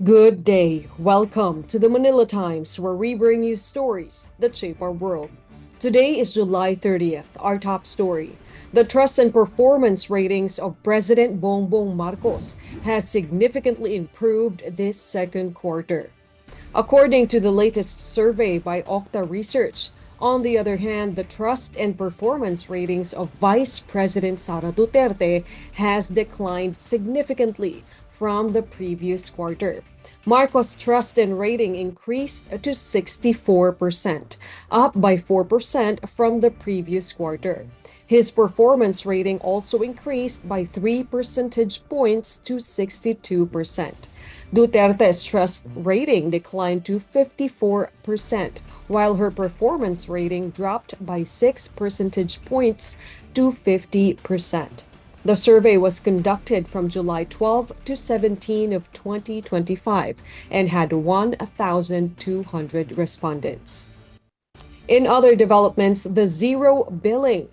Good day. Welcome to the Manila Times, where we bring you stories that shape our world. Today is July 30th. Our top story. The trust and performance ratings of President Bongbong Marcos has significantly improved this second quarter. According to the latest survey by Okta Research, on the other hand, the trust and performance ratings of Vice President Sara Duterte has declined significantly from the previous quarter. Marcos' trust and rating increased to 64%, up by 4% from the previous quarter. His performance rating also increased by 3 percentage points to 62%. Duterte's trust rating declined to 54%, while her performance rating dropped by 6 percentage points to 50%. The survey was conducted from July 12 to 17 of 2025 and had 1,200 respondents. In other developments, the zero billing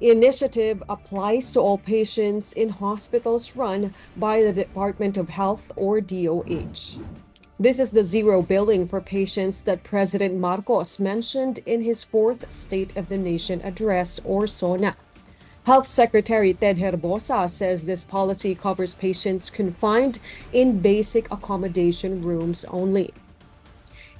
initiative applies to all patients in hospitals run by the Department of Health or DOH. This is the zero billing for patients that President Marcos mentioned in his fourth State of the Nation address, or SONA. Health Secretary Ted Herbosa says this policy covers patients confined in basic accommodation rooms only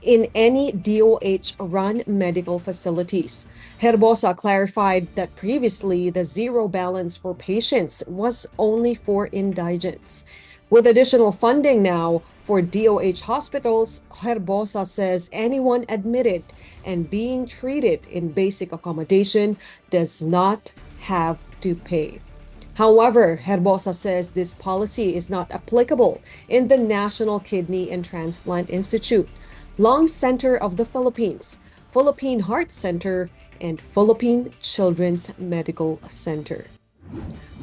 in any DOH-run medical facilities. Herbosa clarified that previously the zero balance for patients was only for indigents. With additional funding now for DOH hospitals, Herbosa says anyone admitted and being treated in basic accommodation does not have to pay. However, Herbosa says this policy is not applicable in the National Kidney and Transplant Institute, Lung Center of the Philippines, Philippine Heart Center, and Philippine Children's Medical Center.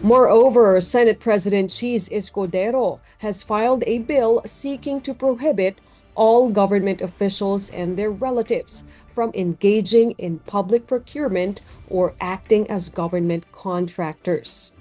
Moreover, Senate President Cheese Escudero has filed a bill seeking to prohibit all government officials and their relatives from engaging in public procurement or acting as government contractors.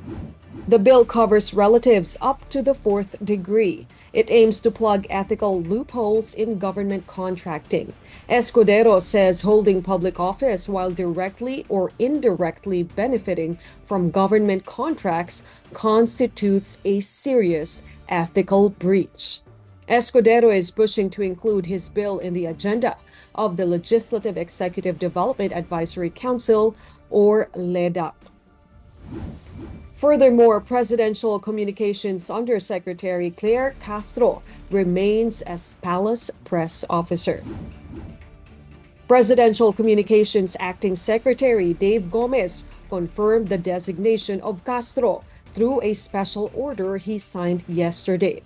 The bill covers relatives up to the fourth degree. It aims to plug ethical loopholes in government contracting. Escudero says holding public office while directly or indirectly benefiting from government contracts constitutes a serious ethical breach. Escudero is pushing to include his bill in the agenda of the Legislative Executive Development Advisory Council, or LEDAC. Furthermore, Presidential Communications Undersecretary Claire Castro remains as Palace Press Officer. Presidential Communications Acting Secretary Dave Gomez confirmed the designation of Castro through a special order he signed yesterday.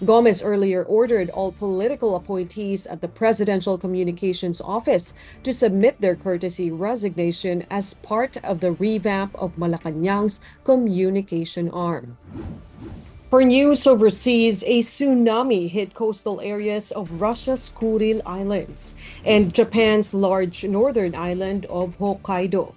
Gomez earlier ordered all political appointees at the Presidential Communications Office to submit their courtesy resignation as part of the revamp of Malacanang's communication arm. For news overseas, a tsunami hit coastal areas of Russia's Kuril Islands and Japan's large northern island of Hokkaido.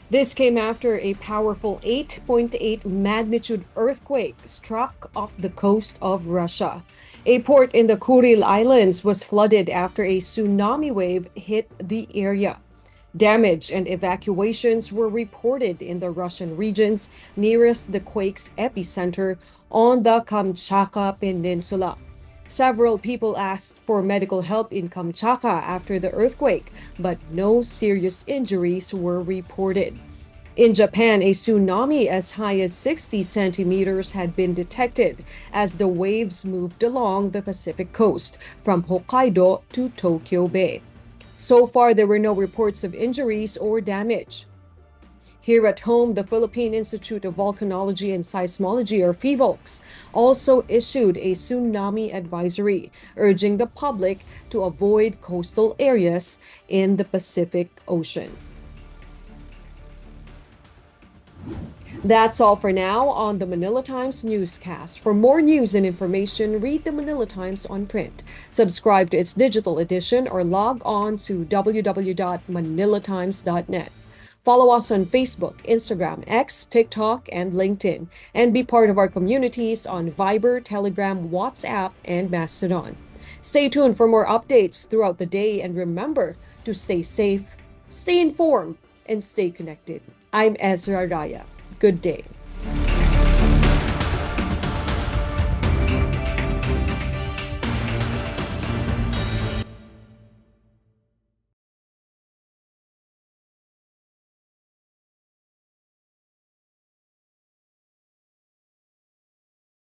This came after a powerful 8.8 magnitude earthquake struck off the coast of Russia. A port in the Kuril Islands was flooded after a tsunami wave hit the area. Damage and evacuations were reported in the Russian regions nearest the quake's epicenter on the Kamchatka Peninsula. Several people asked for medical help in Kamchatka after the earthquake, but no serious injuries were reported. In Japan, a tsunami as high as 60 centimeters had been detected as the waves moved along the Pacific coast from Hokkaido to Tokyo Bay. So far, there were no reports of injuries or damage. Here at home, the Philippine Institute of Volcanology and Seismology, or PHIVOLCS, also issued a tsunami advisory, urging the public to avoid coastal areas in the Pacific Ocean. That's all for now on the Manila Times Newscast. For more news and information, read the Manila Times on print. Subscribe to its digital edition or log on to www.manilatimes.net. Follow us on Facebook, Instagram, X, TikTok, and LinkedIn, and be part of our communities on Viber, Telegram, WhatsApp, and Mastodon. Stay tuned for more updates throughout the day, and remember to stay safe, stay informed, and stay connected. I'm Ezra Raya. Good day.